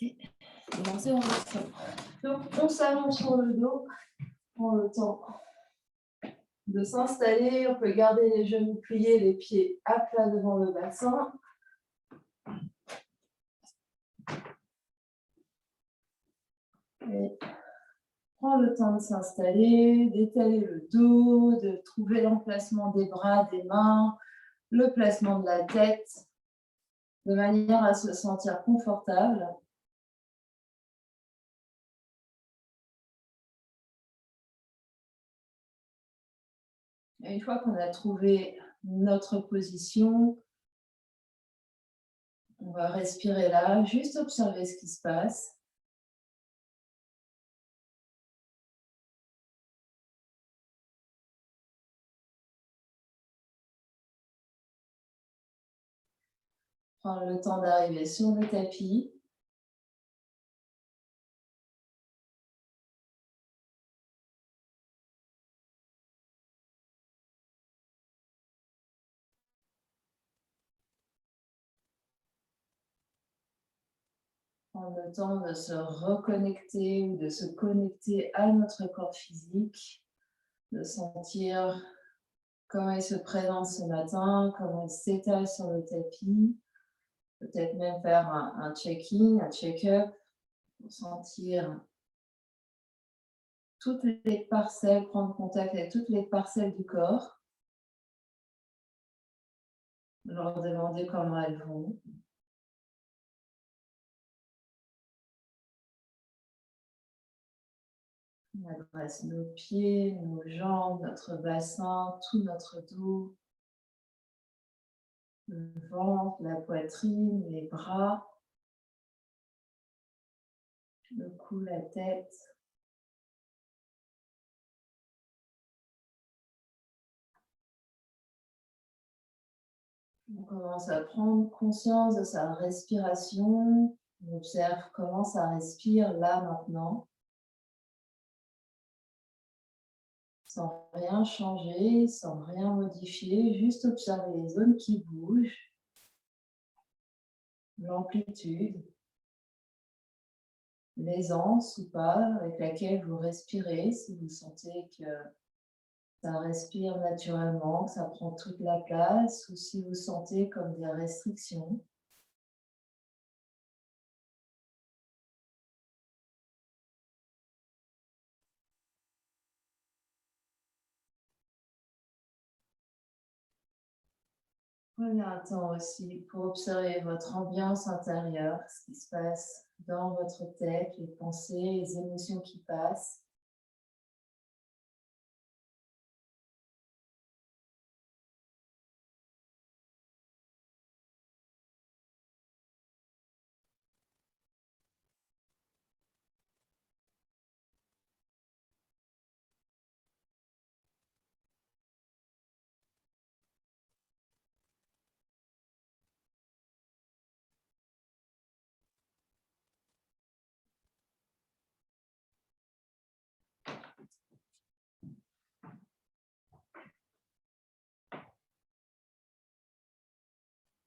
Et lancer en action. Donc, on s'allonge sur le dos, on prend le temps de s'installer. On peut garder les genoux pliés, les pieds à plat devant le bassin. Et prends le temps de s'installer, d'étaler le dos, de trouver l'emplacement des bras, des mains, le placement de la tête, de manière à se sentir confortable. Et une fois qu'on a trouvé notre position, on va respirer là, juste observer ce qui se passe. Prendre le temps d'arriver sur le tapis. Prendre le temps de se reconnecter ou de se connecter à notre corps physique, de sentir comment il se présente ce matin, comment il s'étale sur le tapis. Peut-être même faire un check-in, un check-up, pour sentir toutes les parcelles, prendre contact avec toutes les parcelles du corps, leur demander comment elles vont. On adresse nos pieds, nos jambes, notre bassin, tout notre dos, le ventre, la poitrine, les bras, le cou, la tête. On commence à prendre conscience de sa respiration. On observe comment ça respire là maintenant, sans rien changer, sans rien modifier, juste observer les zones qui bougent, l'amplitude, l'aisance ou pas avec laquelle vous respirez, si vous sentez que ça respire naturellement, que ça prend toute la place, ou si vous sentez comme des restrictions. Prenez un temps aussi pour observer votre ambiance intérieure, ce qui se passe dans votre tête, les pensées, les émotions qui passent.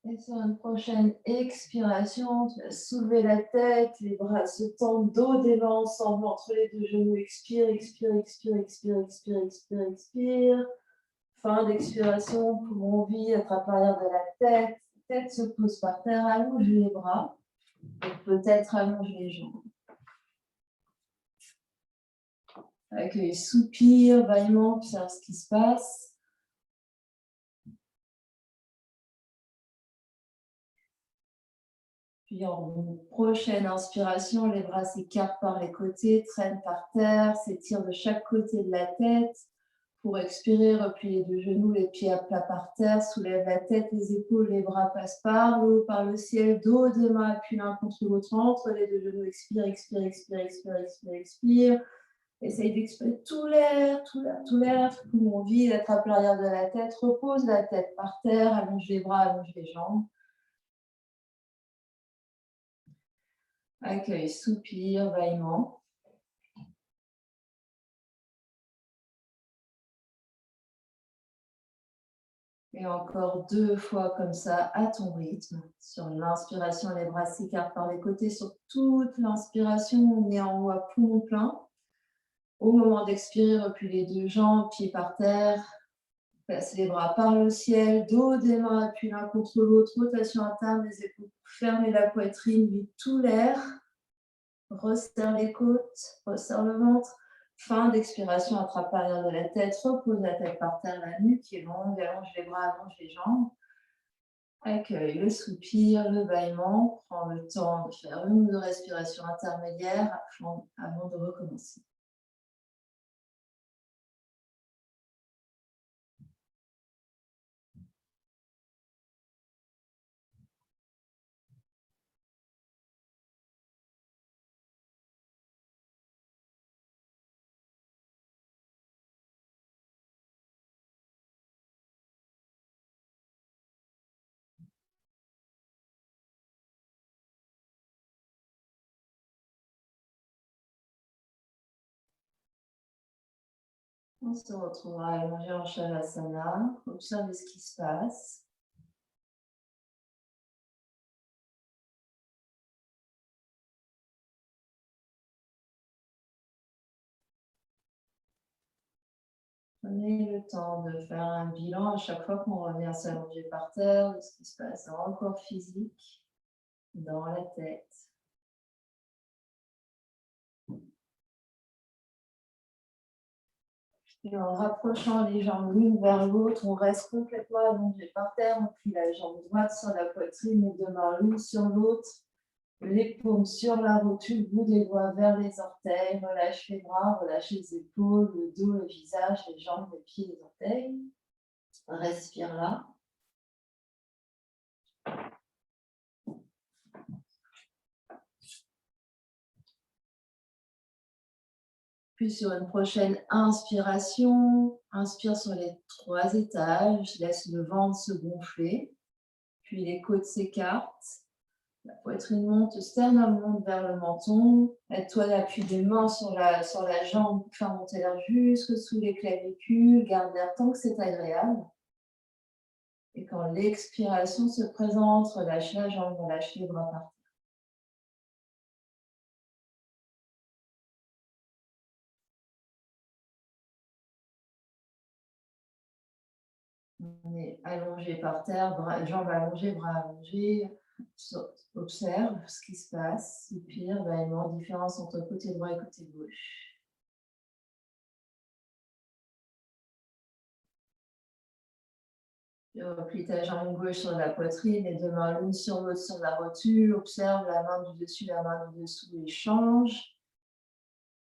Et sur une prochaine expiration, tu vas soulever la tête, les bras se tendent, dos des mains ensemble entre les deux genoux. Expire, expire, expire, expire, expire, expire, expire. Fin d'expiration, poumon vide, attrape l'arrière de la tête. Tête se pose par terre, allonge les bras. Et peut-être allonge les jambes. Accueille, soupir, bâillement, observe ce qui se passe. Puis en prochaine inspiration, les bras s'écartent par les côtés, traînent par terre, s'étirent de chaque côté de la tête. Pour expirer, replie les deux genoux, les pieds à plat par terre, soulève la tête, les épaules, les bras passent par le haut, par le ciel, dos des mains appuyent l'un contre l'autre, entre les deux genoux, expire, expire, expire, expire, expire, expire. Essaye d'expirer tout l'air, tout l'air, tout l'air, poumon vide, attrape l'arrière de la tête, repose la tête par terre, allonge les bras, allonge les jambes. Accueille, soupir, bâillement. Et encore 2 fois comme ça, à ton rythme. Sur l'inspiration, les bras s'écartent par les côtés. Sur toute l'inspiration, on est en haut à poumon plein. Au moment d'expirer, replie les 2 jambes, pieds par terre. Place les bras par le ciel, dos des mains appuyés l'un contre l'autre, rotation interne des épaules pour fermer la poitrine, vide tout l'air. Resserre les côtes, resserre le ventre. Fin d'expiration, attrape l'arrière de la tête, repose la tête par terre, la nuque est longue, allonge les bras, allonge les jambes. Accueille le soupir, le bâillement. Prends le temps de faire une ou deux respirations intermédiaires avant de recommencer. On se retrouvera allongé en Shavasana. Observez ce qui se passe. Prenez le temps de faire un bilan à chaque fois qu'on revient s'allonger par terre, de ce qui se passe dans le corps physique, dans la tête. Et en rapprochant les jambes l'une vers l'autre, on reste complètement allongé par terre. On plie la jambe droite sur la poitrine, les deux mains l'une sur l'autre. Les paumes sur la rotule, bout des doigts vers les orteils. Relâche les bras, relâche les épaules, le dos, le visage, les jambes, les pieds, les orteils. Respire là. Puis sur une prochaine inspiration, inspire sur les 3 étages, laisse le ventre se gonfler, puis les côtes s'écartent, la poitrine monte, le sternum monte vers le menton, aide-toi l'appui des mains sur la jambe pour faire monter l'air jusque sous les clavicules, garde l'air tant que c'est agréable. Et quand l'expiration se présente, relâche la jambe, relâche les bras par terre. On est allongé par terre, jambes allongées, bras allongés. Observe ce qui se passe, soupire, bâillement, différence entre côté droit et côté gauche. Replie ta jambe gauche sur la poitrine, les deux mains l'une sur l'autre sur la rotule. Observe la main du dessus, la main du dessous, échange.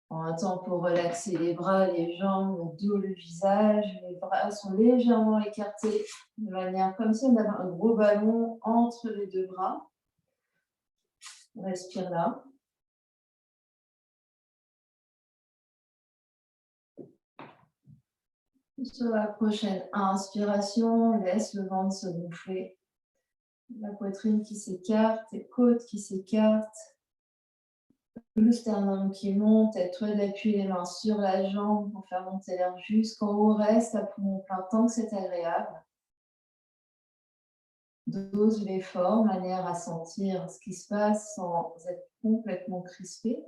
Prends un temps pour relaxer les bras, les jambes, le dos, le visage. Les bras sont légèrement écartés de manière comme si on avait un gros ballon entre les deux bras. Respire là. Sur la prochaine inspiration, laisse le ventre se gonfler. La poitrine qui s'écarte, les côtes qui s'écartent. Le sternum qui monte, aide-toi d'appuyer les mains sur la jambe pour faire monter l'air jusqu'en haut. Reste à poumon plein tant que c'est agréable. Dose l'effort, manière à sentir ce qui se passe sans être complètement crispé.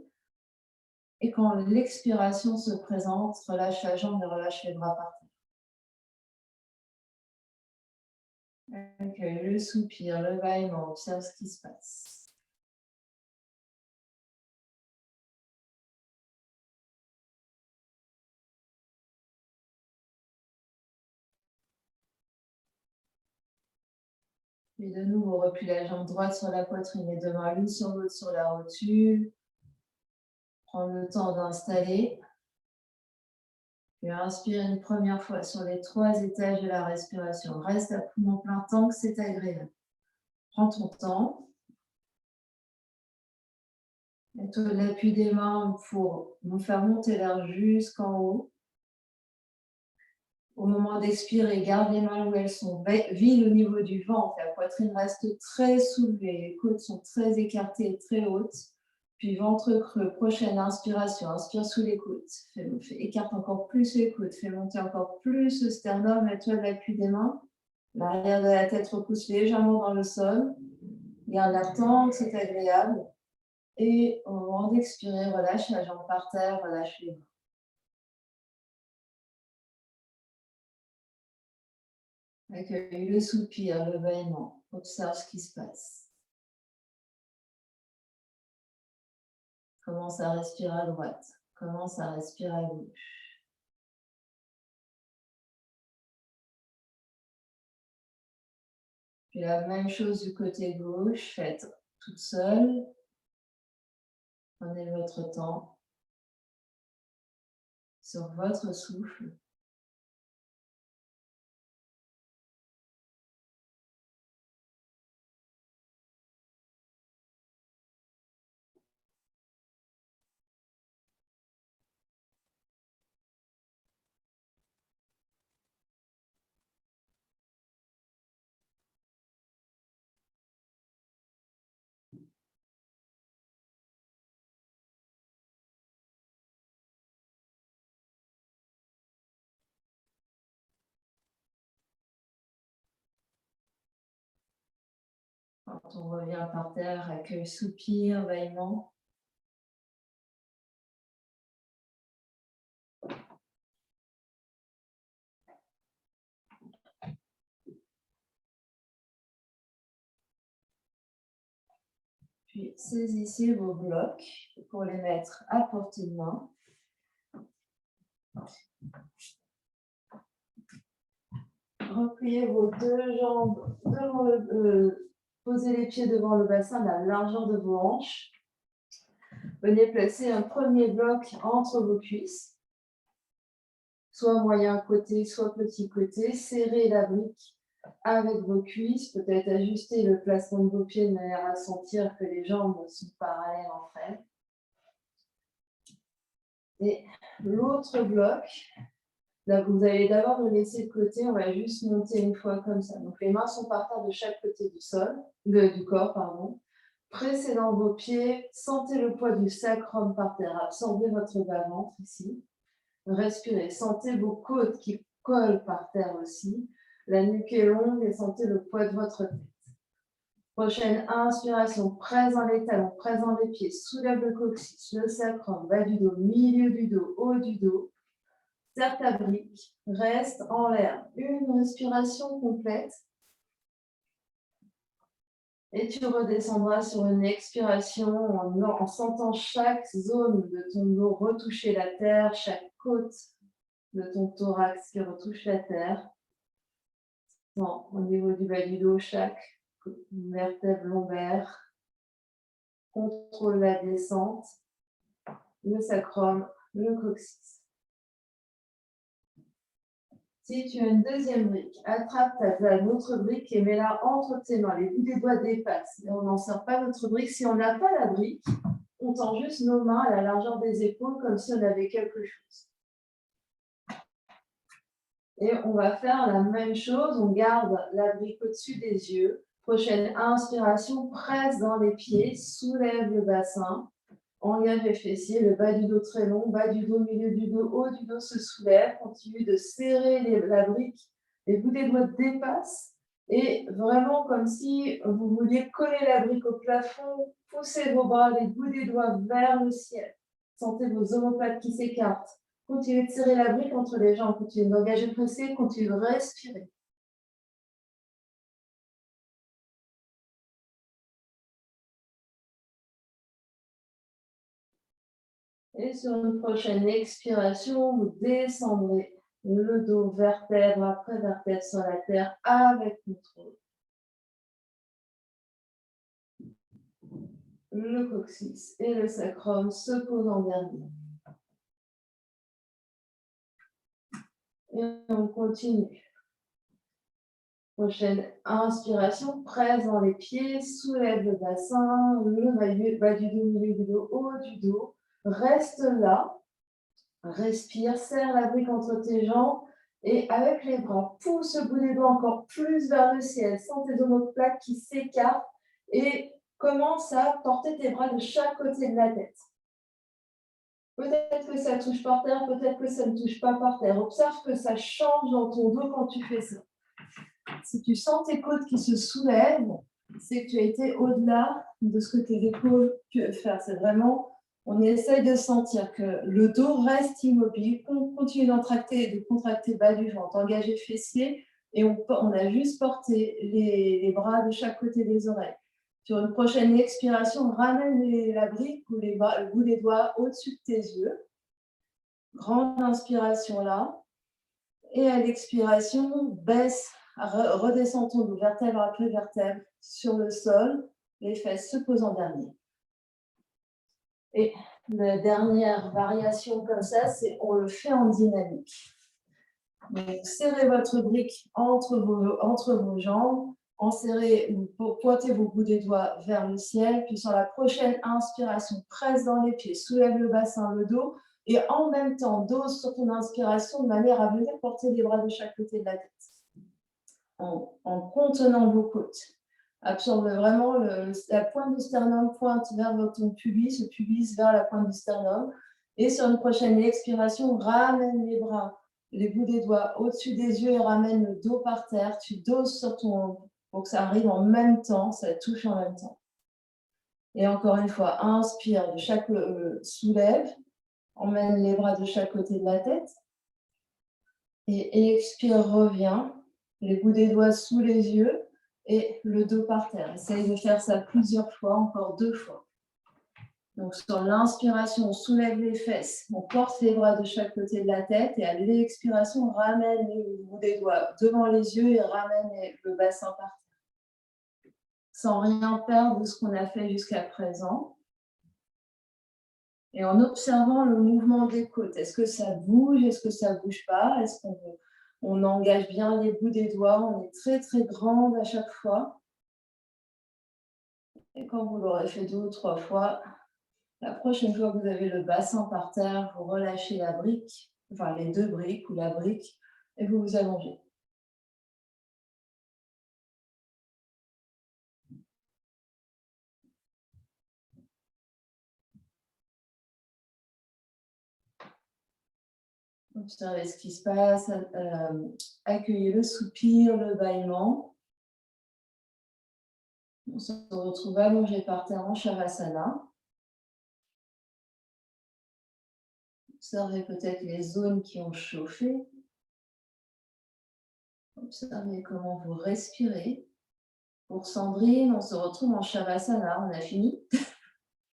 Et quand l'expiration se présente, relâche la jambe et relâche les bras par terre. Accueille le soupir, le bâillement, observe ce qui se passe. Puis de nouveau, replie la jambe droite sur la poitrine, les deux mains l'une sur l'autre sur la rotule. Prends le temps d'installer. Puis inspire une première fois sur les 3 étages de la respiration. Reste à poumon plein tant que c'est agréable. Prends ton temps. Mets-toi l'appui des mains pour nous faire monter l'air jusqu'en haut. Au moment d'expirer, garde les mains où elles sont vides au niveau du ventre. La poitrine reste très soulevée. Les côtes sont très écartées et très hautes. Puis ventre creux, prochaine inspiration, inspire sous les côtes. Écarte encore plus les côtes, fais monter encore plus le sternum, mets-toi de l'appui des mains. L'arrière de la tête repousse légèrement dans le sol. Garde la tente, c'est agréable. Et au moment d'expirer, relâche la jambe par terre, relâche les bras. Accueille le soupir, le bâillement. Observe ce qui se passe. Commence à respirer à droite. Commence à respirer à gauche. Puis la même chose du côté gauche, faites toute seule. Prenez votre temps sur votre souffle. Quand on revient par terre, accueille, soupir, bâillement. Puis saisissez vos blocs pour les mettre à portée de main. Repliez vos deux jambes devant posez les pieds devant le bassin, la largeur de vos hanches. Venez placer un premier bloc entre vos cuisses, soit moyen côté, soit petit côté. Serrez la brique avec vos cuisses, peut-être ajuster le placement de vos pieds de manière à sentir que les jambes sont parallèles entre elles. Et l'autre bloc, là, vous allez d'abord le laisser de côté, on va juste monter une fois comme ça. Donc les mains sont par terre de chaque côté du corps, pardon. Pressez dans vos pieds, sentez le poids du sacrum par terre, absorbez votre bas-ventre ici. Respirez, sentez vos côtes qui collent par terre aussi. La nuque est longue et sentez le poids de votre tête. Prochaine inspiration, presse dans les talons, presse dans les pieds, soulève le coccyx, le sacrum, bas du dos, milieu du dos, haut du dos. Serre ta brique, reste en l'air. Une respiration complète. Et tu redescendras sur une expiration en sentant chaque zone de ton dos retoucher la terre, chaque côte de ton thorax qui retouche la terre. Au niveau du bas du dos, chaque vertèbre lombaire. Contrôle la descente, le sacrum, le coccyx. Si tu as une deuxième brique, attrape l'autre brique et mets-la entre tes mains. Les bouts des doigts dépassent. Et on n'en sort pas notre brique. Si on n'a pas la brique, on tend juste nos mains à la largeur des épaules comme si on avait quelque chose. Et on va faire la même chose. On garde la brique au-dessus des yeux. Prochaine inspiration, presse dans les pieds, soulève le bassin. Engage les fessiers, le bas du dos très long, bas du dos, milieu du dos, haut du dos se soulève. Continue de serrer la brique, les bouts des doigts dépassent. Et vraiment comme si vous vouliez coller la brique au plafond, poussez vos bras, les bouts des doigts vers le ciel. Sentez vos omoplates qui s'écartent. Continuez de serrer la brique entre les jambes, continuez d'engager le fessier, continuez de respirer. Et sur une prochaine expiration, vous descendrez le dos vertèbre après vertèbre sur la terre avec contrôle. Le coccyx et le sacrum se posent en dernier. Et on continue. Prochaine inspiration, presse dans les pieds, soulève le bassin, le bas du dos, milieu du dos, haut du dos. Reste là. Respire, serre la brique entre tes jambes et avec les bras, pousse le bout des doigts encore plus vers le ciel. Sens tes omoplates qui s'écartent et commence à porter tes bras de chaque côté de la tête. Peut-être que ça touche par terre, peut-être que ça ne touche pas par terre. Observe que ça change dans ton dos quand tu fais ça. Si tu sens tes côtes qui se soulèvent, c'est que tu as été au-delà de ce que tes épaules peuvent faire. C'est vraiment, on essaye de sentir que le dos reste immobile, qu'on continue de contracter bas du ventre, engager fessier, et on a juste porté les bras de chaque côté des oreilles. Sur une prochaine expiration, ramène la brique ou le bout des doigts au-dessus de tes yeux. Grande inspiration là. Et à l'expiration, baisse, redescend ton dos, vertèbre après vertèbre, sur le sol, les fesses se posent en dernier. Et la dernière variation comme ça, c'est on le fait en dynamique. Donc, serrez votre brique entre vos jambes, pointez vos bouts des doigts vers le ciel, puis sur la prochaine inspiration, presse dans les pieds, soulève le bassin, le dos, et en même temps, dose sur ton inspiration de manière à venir porter les bras de chaque côté de la tête. En contenant vos côtes. Absorbe vraiment la pointe du sternum, pointe vers ton pubis, le pubis vers la pointe du sternum. Et sur une prochaine expiration, ramène les bras, les bouts des doigts au-dessus des yeux et ramène le dos par terre. Tu doses sur pour que ça arrive en même temps, ça touche en même temps. Et encore une fois, inspire, de chaque soulève, emmène les bras de chaque côté de la tête. Et expire, reviens, les bouts des doigts sous les yeux et le dos par terre. Essaye de faire ça plusieurs fois, encore 2 fois. Donc sur l'inspiration, on soulève les fesses, on porte les bras de chaque côté de la tête et à l'expiration, on ramène les bouts des doigts devant les yeux et ramène le bassin par terre. Sans rien perdre de ce qu'on a fait jusqu'à présent. Et en observant le mouvement des côtes, est-ce que ça bouge, est-ce que ça ne bouge pas, est-ce qu'on engage bien les bouts des doigts, on est très très grande à chaque fois. Et quand vous l'aurez fait 2 ou 3 fois, la prochaine fois que vous avez le bassin par terre, vous relâchez la brique, enfin les 2 briques ou la brique, et vous vous allongez. Observez ce qui se passe, accueillez le soupir, le bâillement. On se retrouve allongé par terre en Shavasana. Observez peut-être les zones qui ont chauffé. Observez comment vous respirez. Pour Sandrine, on se retrouve en Shavasana. On a fini.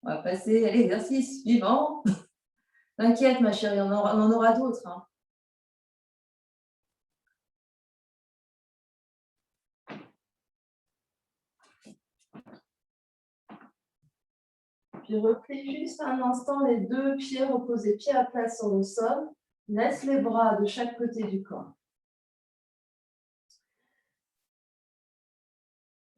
On va passer à l'exercice suivant. T'inquiète, ma chérie, on en aura d'autres. Hein. Puis replie juste un instant les 2 pieds reposés pied à plat sur le sol. Laisse les bras de chaque côté du corps.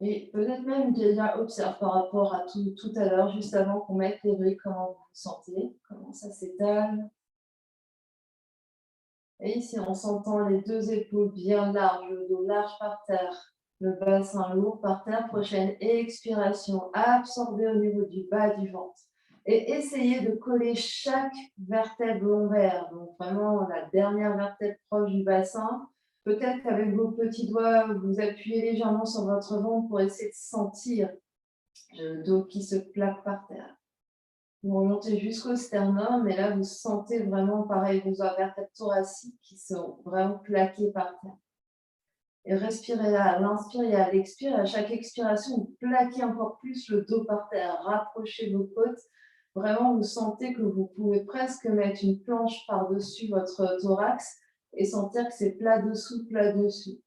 Et peut-être même déjà observe par rapport à tout à l'heure, juste avant qu'on mette les briques, comment vous vous sentez, comment ça s'étale. Et ici, on s'entend les 2 épaules bien larges, le dos large par terre, le bassin lourd par terre. Prochaine expiration, absorbez au niveau du bas du ventre. Et essayez de coller chaque vertèbre lombaire. Donc vraiment la dernière vertèbre proche du bassin. Peut-être qu'avec vos petits doigts, vous appuyez légèrement sur votre ventre pour essayer de sentir le dos qui se plaque par terre. Vous remontez jusqu'au sternum et là, vous sentez vraiment pareil vos vertèbres thoraciques qui sont vraiment plaquées par terre. Et respirez là, à l'inspire et à l'expire. À chaque expiration, vous plaquez encore plus le dos par terre. Rapprochez vos côtes. Vraiment, vous sentez que vous pouvez presque mettre une planche par-dessus votre thorax et sentir que c'est plat dessous, plat dessous.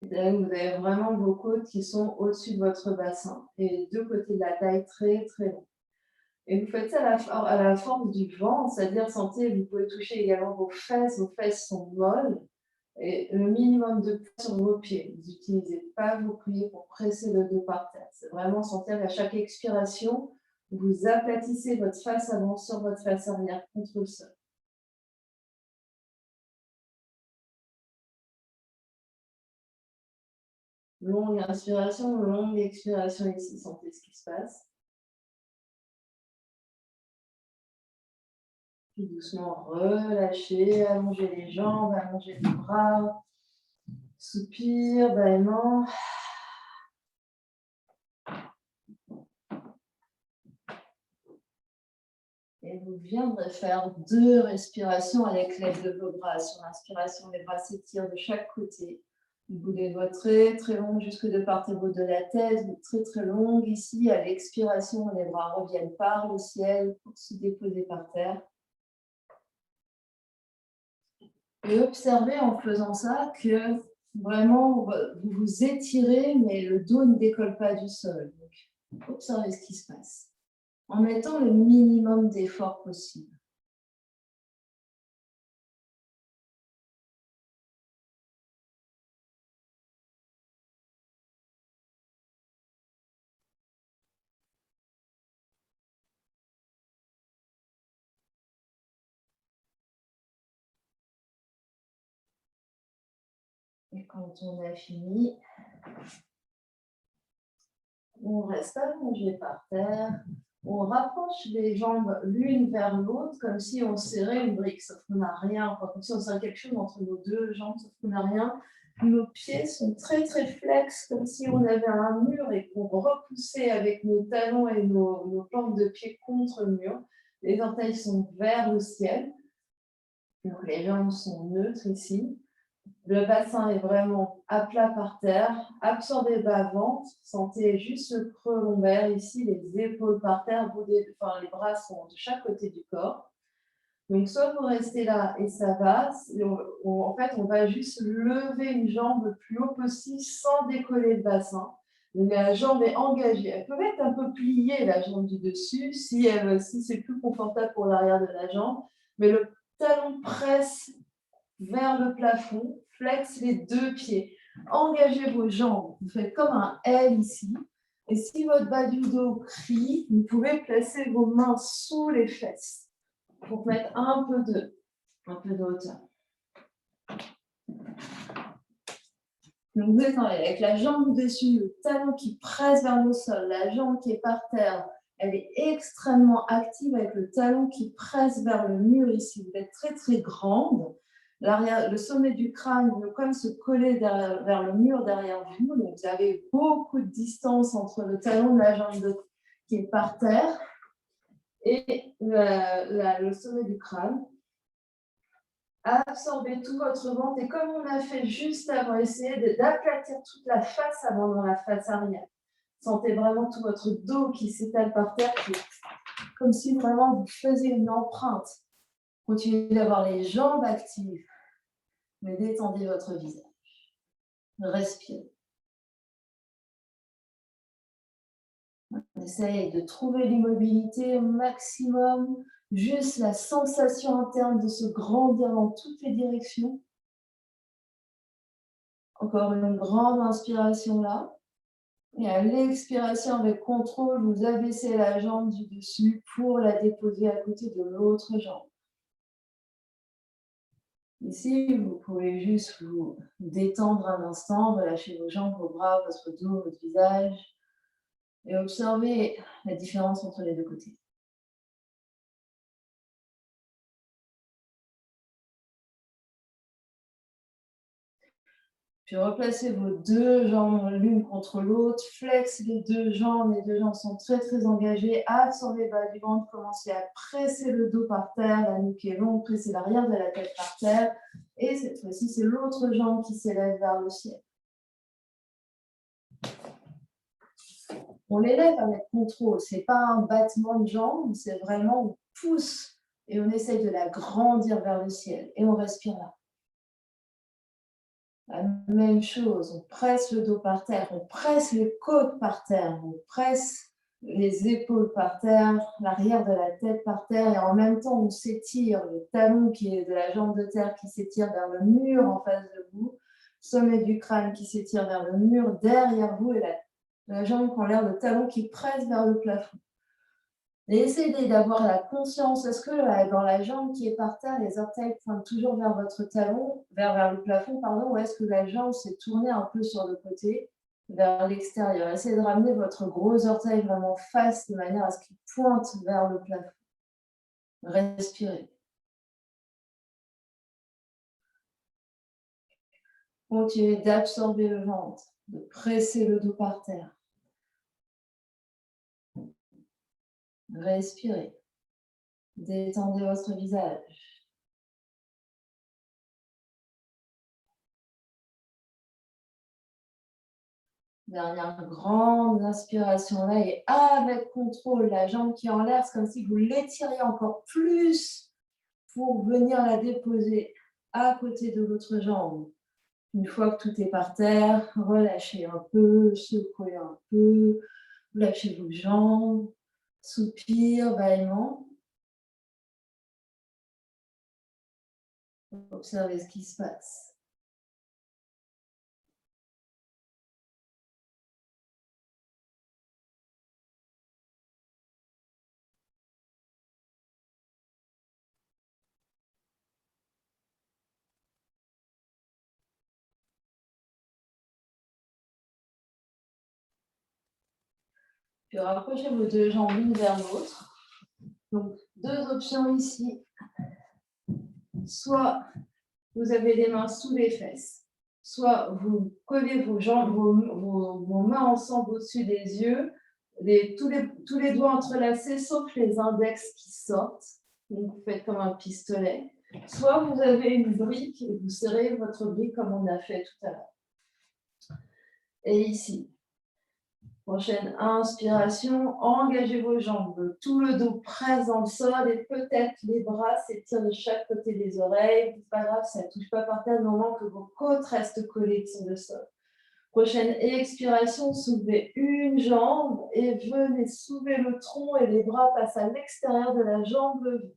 Là, vous avez vraiment vos côtes qui sont au-dessus de votre bassin et les 2 côtés de la taille très très longs. Et vous faites ça à la forme du vent, c'est-à-dire sentez, vous pouvez toucher également vos fesses sont molles et le minimum de poids sur vos pieds. Vous n'utilisez pas vos pieds pour presser le dos par terre. C'est vraiment sentir qu'à chaque expiration, vous aplatissez votre face avant sur votre face arrière contre le sol. Longue inspiration, longue expiration ici. Sentez ce qui se passe. Puis doucement, relâchez, allongez les jambes, allongez les bras. Soupir, bâillement. Et vous viendrez faire 2 respirations à l'éclat de vos bras. Sur l'inspiration, les bras s'étirent de chaque côté. Une bouée de très très longue jusque de part et d'autre de la tête, très très longue ici. À l'expiration, les bras reviennent par le ciel pour se déposer par terre. Et observez en faisant ça que vraiment vous vous étirez, mais le dos ne décolle pas du sol. Donc, observez ce qui se passe en mettant le minimum d'effort possible. Et quand on a fini, on reste allongé par terre. On rapproche les jambes l'une vers l'autre comme si on serrait une brique, sauf qu'on n'a rien, enfin, comme si on serrait quelque chose entre nos 2 jambes, sauf qu'on n'a rien. Nos pieds sont très très flex, comme si on avait un mur et qu'on repoussait avec nos talons et nos plantes de pied contre le mur. Les orteils sont vers le ciel. Donc les jambes sont neutres ici. Le bassin est vraiment à plat par terre. Absorbez bas-ventre. Sentez juste le creux lombaire ici, les épaules par terre. Les bras sont de chaque côté du corps. Donc, soit vous restez là et ça va. En fait, on va juste lever une jambe le plus haut possible sans décoller le bassin. Donc, la jambe est engagée. Elle peut être un peu pliée, la jambe du dessus, si c'est plus confortable pour l'arrière de la jambe. Mais le talon presse vers le plafond, flex les 2 pieds. Engagez vos jambes. Vous faites comme un L ici. Et si votre bas du dos crie, vous pouvez placer vos mains sous les fesses pour mettre un peu de hauteur. Donc vous êtes avec la jambe dessus, le talon qui presse vers le sol, la jambe qui est par terre, elle est extrêmement active avec le talon qui presse vers le mur ici. Vous êtes très très grande. Le sommet du crâne veut quand même se coller vers le mur derrière vous. Donc vous avez beaucoup de distance entre le talon de la jambe qui est par terre et le sommet du crâne. Absorbez tout votre ventre et comme on a fait juste avant, essayez d'aplatir toute la face avant dans la face arrière. Sentez vraiment tout votre dos qui s'étale par terre, comme si vraiment vous faisiez une empreinte. Continuez d'avoir les jambes actives, mais détendez votre visage. Respirez. On essaye de trouver l'immobilité au maximum, juste la sensation interne de se grandir dans toutes les directions. Encore une grande inspiration là. Et à l'expiration, avec contrôle, vous abaissez la jambe du dessus pour la déposer à côté de l'autre jambe. Ici, vous pouvez juste vous détendre un instant, relâcher vos jambes, vos bras, votre dos, votre visage et observer la différence entre les 2 côtés. Puis replacez vos 2 jambes l'une contre l'autre, flex les 2 jambes sont très très engagées, absorbez le bas du ventre, commencez à presser le dos par terre, la nuque est longue, pressez l'arrière de la tête par terre, et cette fois-ci c'est l'autre jambe qui s'élève vers le ciel. On l'élève avec contrôle, c'est pas un battement de jambe, c'est vraiment on pousse et on essaye de la grandir vers le ciel, et on respire là. La même chose, on presse le dos par terre, on presse les côtes par terre, on presse les épaules par terre, l'arrière de la tête par terre, et en même temps on s'étire, le talon qui est de la jambe de terre qui s'étire vers le mur en face de vous, sommet du crâne qui s'étire vers le mur derrière vous, et la jambe qui enlève le talon qui presse vers le plafond. Et essayez d'avoir la conscience, est-ce que dans la jambe qui est par terre, les orteils pointent toujours vers votre talon, vers le plafond, pardon, ou est-ce que la jambe s'est tournée un peu sur le côté, vers l'extérieur? Essayez de ramener votre gros orteil vraiment face de manière à ce qu'il pointe vers le plafond. Respirez. Continuez d'absorber le ventre, de presser le dos par terre. Respirez. Détendez votre visage. Dernière grande inspiration là et avec contrôle, la jambe qui est en l'air, c'est comme si vous l'étiriez encore plus pour venir la déposer à côté de l'autre jambe. Une fois que tout est par terre, relâchez un peu, secouez un peu, lâchez vos jambes, soupir, bâillement. Observez ce qui se passe. Puis rapprochez vos deux jambes l'une vers l'autre. Donc, deux options ici. Soit vous avez les mains sous les fesses, soit vous collez vos jambes, vos mains ensemble au-dessus des yeux, tous les doigts entrelacés, sauf les index qui sortent. Donc, vous faites comme un pistolet. Soit vous avez une brique et vous serrez votre brique comme on a fait tout à l'heure. Et ici, prochaine inspiration, engagez vos jambes, tout le dos presse dans le sol et peut-être les bras s'étirent de chaque côté des oreilles. C'est pas grave, ça ne touche pas par terre, du moment que vos côtes restent collées sur le sol. Prochaine expiration, soulevez une jambe et venez soulever le tronc et les bras passent à l'extérieur de la jambe levée.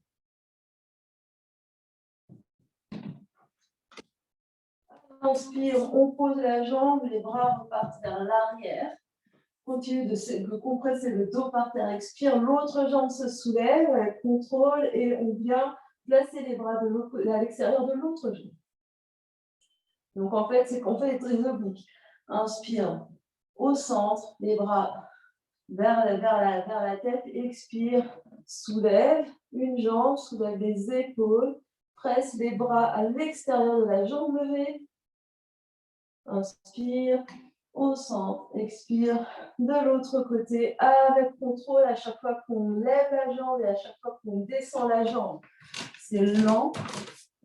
Inspire, on pose la jambe, les bras repartent vers l'arrière. Continue de compresser le dos par terre. Expire, l'autre jambe se soulève avec contrôle et on vient placer les bras à l'extérieur de l'autre jambe. Donc en fait, c'est qu'on fait des traits obliques. Inspire au centre, les bras vers la tête. Expire, soulève une jambe, soulève les épaules, presse les bras à l'extérieur de la jambe levée. Inspire, au centre, expire de l'autre côté avec contrôle à chaque fois qu'on lève la jambe et à chaque fois qu'on descend la jambe. C'est lent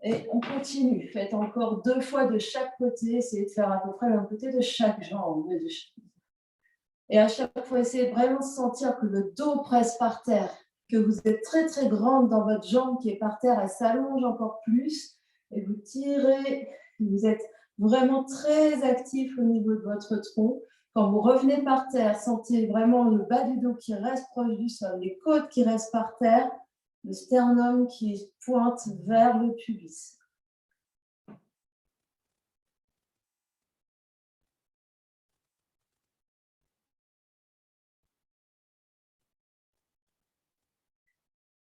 et on continue. Faites encore 2 fois de chaque côté, essayez de faire à peu près le même côté de chaque jambe. Et à chaque fois, essayez vraiment de sentir que le dos presse par terre, que vous êtes très très grande dans votre jambe qui est par terre, elle s'allonge encore plus et vous tirez, vous êtes vraiment très actif au niveau de votre tronc. Quand vous revenez par terre, sentez vraiment le bas du dos qui reste proche du sol, les côtes qui restent par terre, le sternum qui pointe vers le pubis.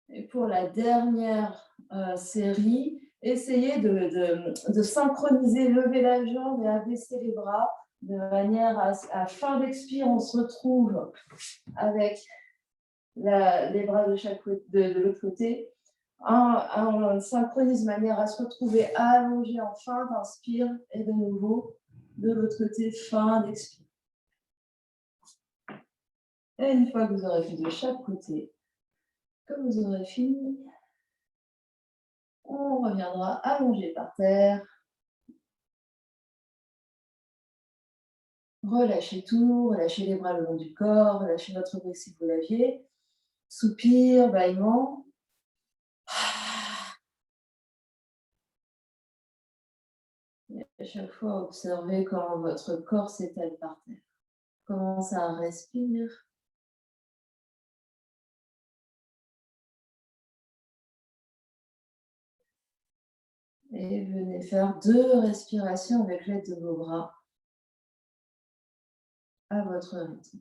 Et pour la dernière série, essayez de synchroniser, lever la jambe et abaisser les bras de manière à fin d'expire, on se retrouve avec les bras de chaque côté, de l'autre côté. On synchronise de manière à se retrouver allongé en fin d'inspire et de nouveau de l'autre côté, fin d'expire. Et une fois que vous aurez fait de chaque côté, comme vous aurez fini, on reviendra allongé par terre. Relâchez tout, relâchez les bras le long du corps, relâchez votre brique si vous l'aviez. Soupir, bâillement. Et à chaque fois, observez comment votre corps s'étale par terre. Commencez à respirer. Et venez faire 2 respirations avec l'aide de vos bras à votre rythme.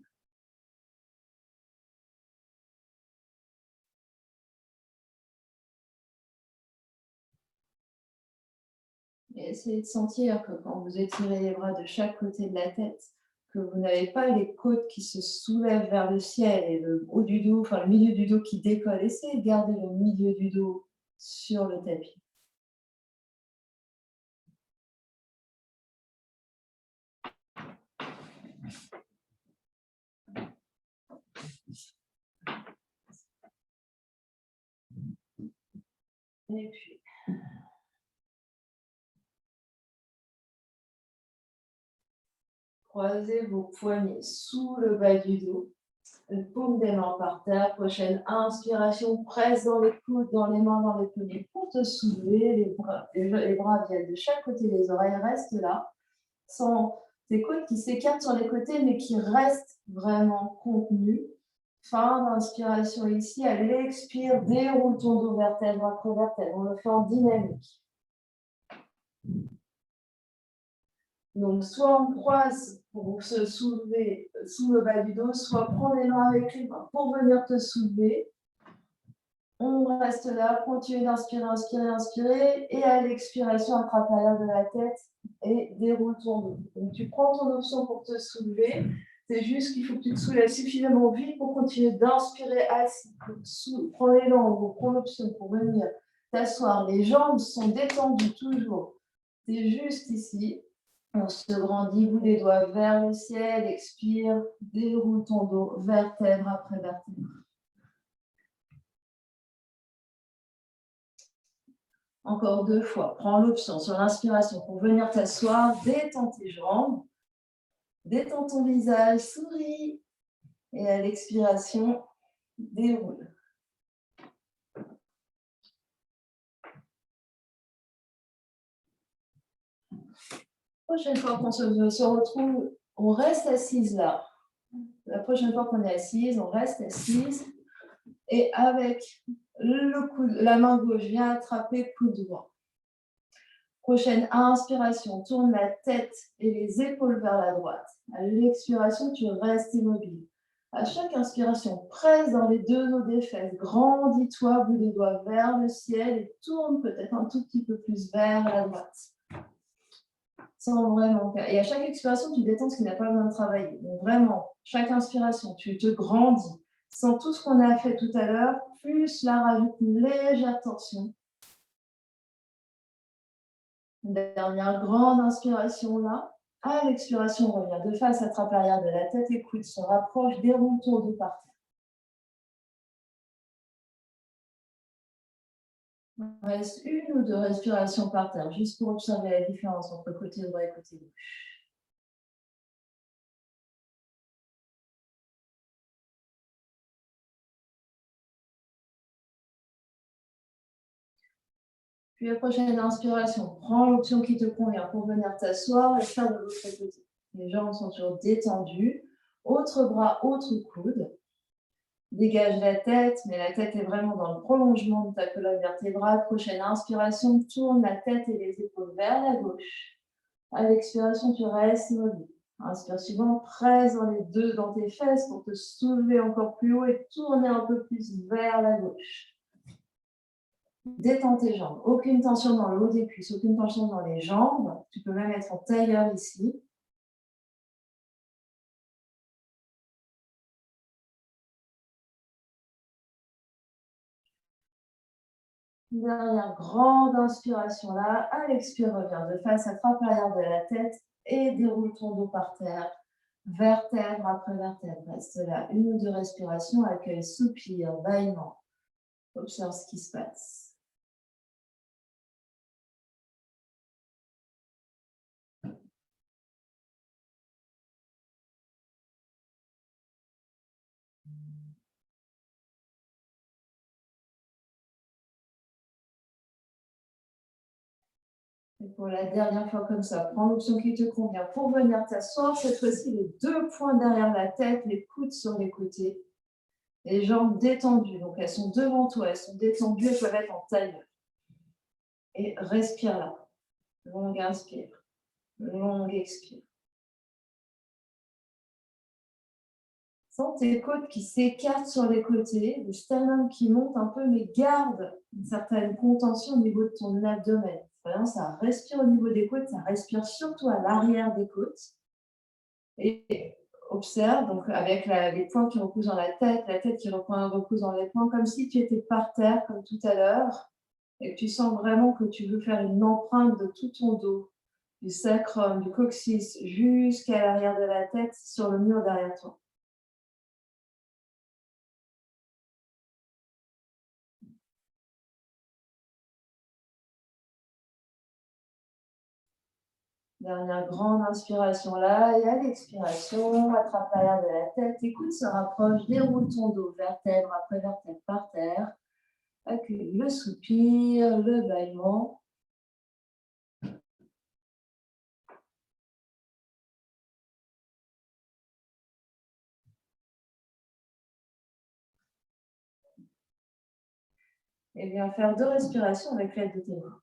Et essayez de sentir que quand vous étirez les bras de chaque côté de la tête, que vous n'avez pas les côtes qui se soulèvent vers le ciel et le haut du dos, enfin le milieu du dos qui décolle. Essayez de garder le milieu du dos sur le tapis. Et puis, croisez vos poignets sous le bas du dos. Paume des mains par terre. Prochaine inspiration, presse dans les coudes, dans les mains, dans les poignets pour te soulever. Les bras viennent de chaque côté, les oreilles restent là. Sans tes côtes qui s'écartent sur les côtés, mais qui restent vraiment contenues. Fin d'inspiration ici. À l'expire, déroule ton dos vertèbre après vertèbre. On le fait en dynamique. Donc, soit on croise pour se soulever sous le bas du dos, soit prends les mains avec les mains pour venir te soulever. On reste là, continue d'inspirer, inspirer, inspirer. Et à l'expiration, attrape l'arrière de la tête et déroule ton dos. Donc, tu prends ton option pour te soulever. C'est juste qu'il faut que tu te soulèves suffisamment vite pour continuer d'inspirer assis. Prends l'élan ou prends l'option pour venir t'asseoir. Les jambes sont détendues toujours. C'est juste ici. On se grandit, bout des doigts vers le ciel, expire, déroule ton dos, vertèbre après vertèbre. Encore 2 fois, prends l'option sur l'inspiration pour venir t'asseoir, détends tes jambes, détends ton visage, souris, et à l'expiration, déroule. Prochaine fois qu'on se retrouve, on reste assise là. La prochaine fois qu'on est assise, on reste assise, et avec la main gauche, viens attraper coude droit. Prochaine inspiration, tourne la tête et les épaules vers la droite. À l'expiration, tu restes immobile. À chaque inspiration, presse dans les deux os des fesses. Grandis-toi, bout des doigts vers le ciel et tourne peut-être un tout petit peu plus vers la droite. Sans vraiment faire. Et à chaque expiration, tu détends ce qui n'a pas besoin de travailler. Donc vraiment, chaque inspiration, tu te grandis. Sans tout ce qu'on a fait tout à l'heure, plus là, rajoute une légère tension. Une dernière grande inspiration là. À l'expiration, revient de face, attrape l'arrière de la tête, écoute, se rapproche, déroule ton dos par terre. Il reste une ou deux respirations par terre, juste pour observer la différence entre côté droit et côté gauche. Puis la prochaine inspiration, prends l'option qui te convient pour venir t'asseoir et faire de l'autre côté. Les jambes sont toujours détendues. Autre bras, autre coude. Dégage la tête, mais la tête est vraiment dans le prolongement de ta colonne vertébrale. Prochaine inspiration, tourne la tête et les épaules vers la gauche. À l'expiration, tu restes immobile. Inspire suivant, presse dans tes fesses pour te soulever encore plus haut et tourner un peu plus vers la gauche. Détends tes jambes. Aucune tension dans le haut des cuisses, aucune tension dans les jambes. Tu peux même être en tailleur ici. Dernière grande inspiration là. À l'expire, reviens de face, attrape l'arrière de la tête et déroule ton dos par terre. Vertèbre après vertèbre. Reste là. Une ou deux respirations. Accueille, soupir, bâillement. Observe ce qui se passe. Et pour la dernière fois comme ça, prends l'option qui te convient pour venir t'asseoir. Cette fois-ci, les deux poings derrière la tête, les coudes sur les côtés. Les jambes détendues, donc elles sont devant toi, elles sont détendues, elles peuvent être en tailleur. Et respire là. Longue inspire, longue expire. Sens tes côtes qui s'écartent sur les côtés, le sternum qui monte un peu, mais garde une certaine contention au niveau de ton abdomen. Vraiment, ça respire au niveau des côtes, ça respire surtout à l'arrière des côtes. Et observe, donc avec les poings qui reposent dans la tête qui repose dans les poings, comme si tu étais par terre, comme tout à l'heure, et que tu sens vraiment que tu veux faire une empreinte de tout ton dos, du sacrum, du coccyx, jusqu'à l'arrière de la tête, sur le mur derrière toi. Dernière grande inspiration là, et à l'expiration, attrape l'air de la tête, écoute, se rapproche, déroule ton dos, vertèbre après vertèbre par terre. Accueille le soupir, le bâillement. Et viens faire 2 respirations avec l'aide de tes mains.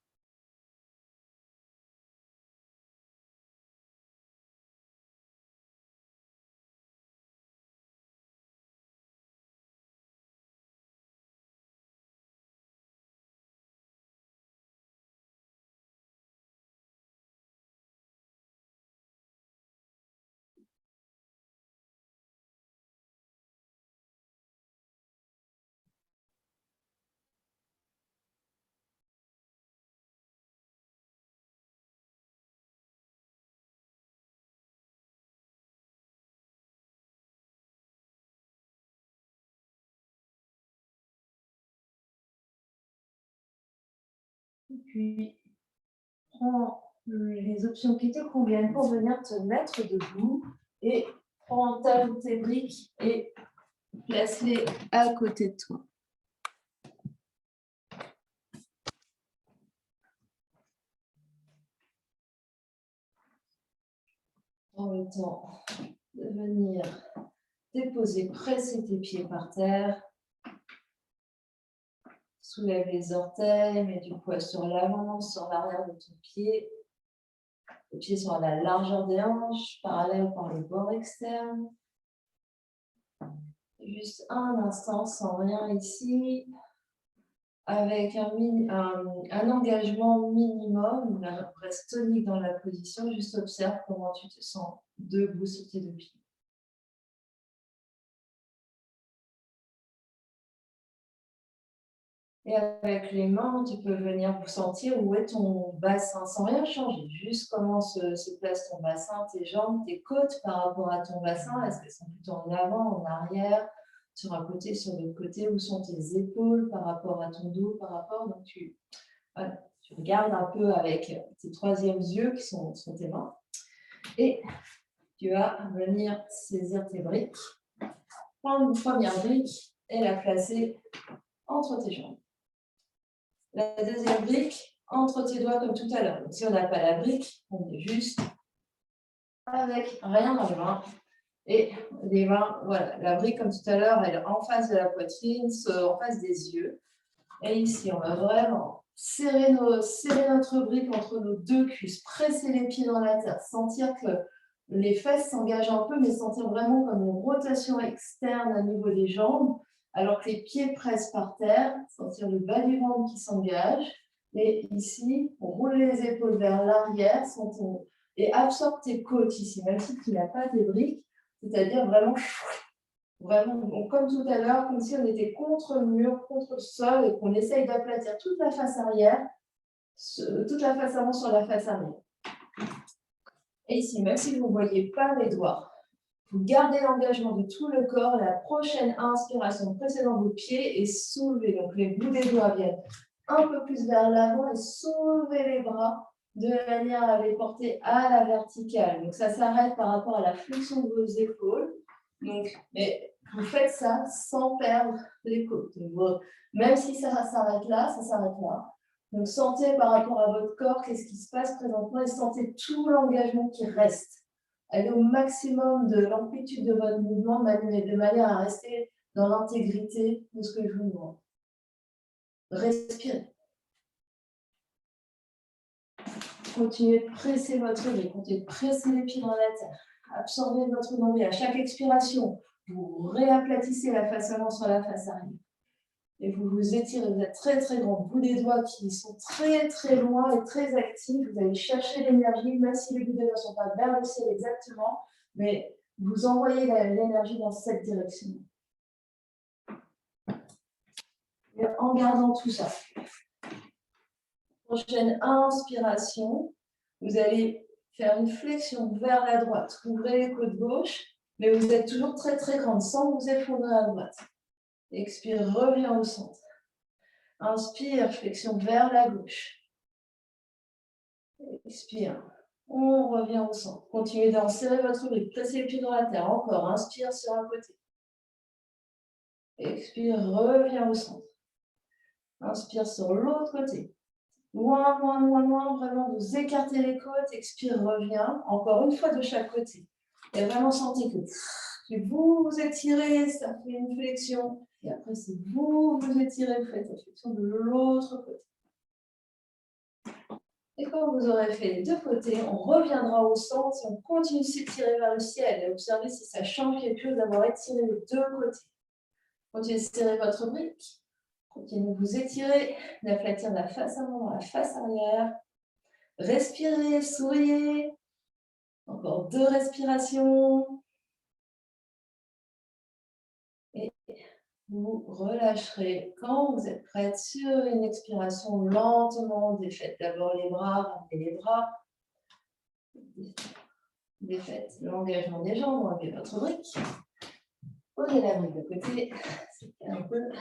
Puis, prends les options qui te conviennent pour venir te mettre debout et prends ta ou tes briques et place-les à côté de toi. En même temps de venir déposer, presser tes pieds par terre. Soulève les orteils, mets du poids sur l'avant, sur l'arrière de ton pied. Les pieds sont à la largeur des hanches, parallèles par les bords externes. Juste un instant sans rien ici, avec un engagement minimum, reste tonique dans la position, juste observe comment tu te sens debout sur tes deux pieds. Et avec les mains, tu peux venir sentir où est ton bassin, sans rien changer. Juste comment se place ton bassin, tes jambes, tes côtes par rapport à ton bassin. Est-ce qu'elles sont plutôt en avant, en arrière, sur un côté, sur l'autre côté? Où sont tes épaules par rapport à ton dos, par rapport? Donc, tu regardes un peu avec tes troisièmes yeux qui sont tes mains. Et tu vas venir saisir tes briques, prendre une première brique et la placer entre tes jambes. La deuxième brique entre tes doigts comme tout à l'heure. Donc, si on n'a pas la brique, on est juste avec rien dans les mains. Et les mains, voilà, la brique comme tout à l'heure, elle est en face de la poitrine, en face des yeux. Et ici, on va vraiment serrer notre brique entre nos deux cuisses, presser les pieds dans la terre, sentir que les fesses s'engagent un peu, mais sentir vraiment comme une rotation externe à niveau des jambes, alors que les pieds pressent par terre, sentir le bas du ventre qui s'engage. Et ici, on roule les épaules vers l'arrière et absorbe tes côtes ici, même si tu n'as pas tes briques, c'est-à-dire vraiment, comme tout à l'heure, comme si on était contre le mur, contre le sol, et qu'on essaye d'aplatir toute la face arrière, toute la face avant sur la face arrière. Et ici, même si vous ne voyez pas les doigts, vous gardez l'engagement de tout le corps. La prochaine inspiration, pressez dans vos pieds et soulevez. Donc les bouts des doigts viennent un peu plus vers l'avant et soulevez les bras de manière à les porter à la verticale. Donc ça s'arrête par rapport à la flexion de vos épaules. Donc, mais vous faites ça sans perdre les côtes. Donc, même si ça s'arrête là, ça s'arrête là. Donc sentez par rapport à votre corps qu'est-ce qui se passe présentement et sentez tout l'engagement qui reste. Allez au maximum de l'amplitude de votre mouvement de manière à rester dans l'intégrité de ce que je vous demande. Respirez. Continuez de presser votre nez, continuez de presser les pieds dans la terre. Absorbez votre nombril. À chaque expiration, vous réaplatissez la face avant sur la face arrière. Et vous vous étirez, vous êtes très très grand. Bout des doigts qui sont très très loin et très actifs. Vous allez chercher l'énergie, même si les bouts des doigts ne sont pas vers le ciel exactement, mais vous envoyez l'énergie dans cette direction. Et en gardant tout ça. Prochaine inspiration, vous allez faire une flexion vers la droite. Ouvrez les côtes gauche, mais vous êtes toujours très très grande sans vous effondrer à droite. Expire, reviens au centre. Inspire, flexion vers la gauche. Expire, On revient au centre. Continuez d'enserrer votre brique. Placez les pieds dans la terre. Encore. Inspire sur un côté. Expire, reviens au centre. Inspire sur l'autre côté. Loin, loin, loin, loin. Vraiment, vous écartez les côtes. Expire, reviens. Encore une fois de chaque côté. Et vraiment, sentez que vous vous étirez, ça fait une flexion. Et après, c'est vous vous étirez, vous faites la flexion de l'autre côté. Et quand vous aurez fait les deux côtés, on reviendra au centre et on continue de s'étirer vers le ciel. Et observez si ça change quelque chose d'avoir étiré les deux côtés. Continuez d'étirer votre brique. Continuez de vous étirer, d'aplatir la face avant, la face arrière. Respirez, souriez. Encore 2 respirations. Et vous relâcherez quand vous êtes prête sur une expiration lentement. Défaites d'abord les bras, ramenez les bras. Défaites l'engagement des jambes, enlevez votre brique. Posez la brique de côté. Un peu.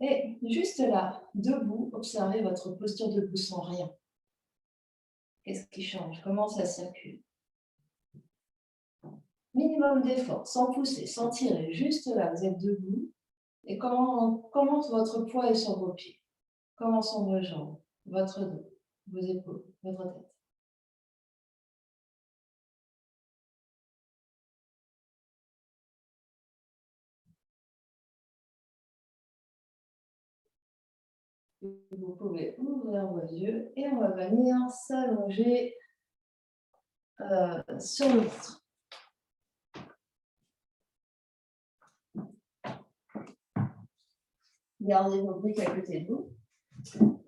Et juste là, debout, observez votre posture debout sans rien. Qu'est-ce qui change? Comment ça circule? Minimum d'effort, sans pousser, sans tirer. Juste là, vous êtes debout. Et comment votre poids est sur vos pieds? Comment sont vos jambes, votre dos, vos épaules, votre tête? Vous pouvez ouvrir vos yeux et on va venir s'allonger sur le ventre. Gardez vos briques à côté de vous.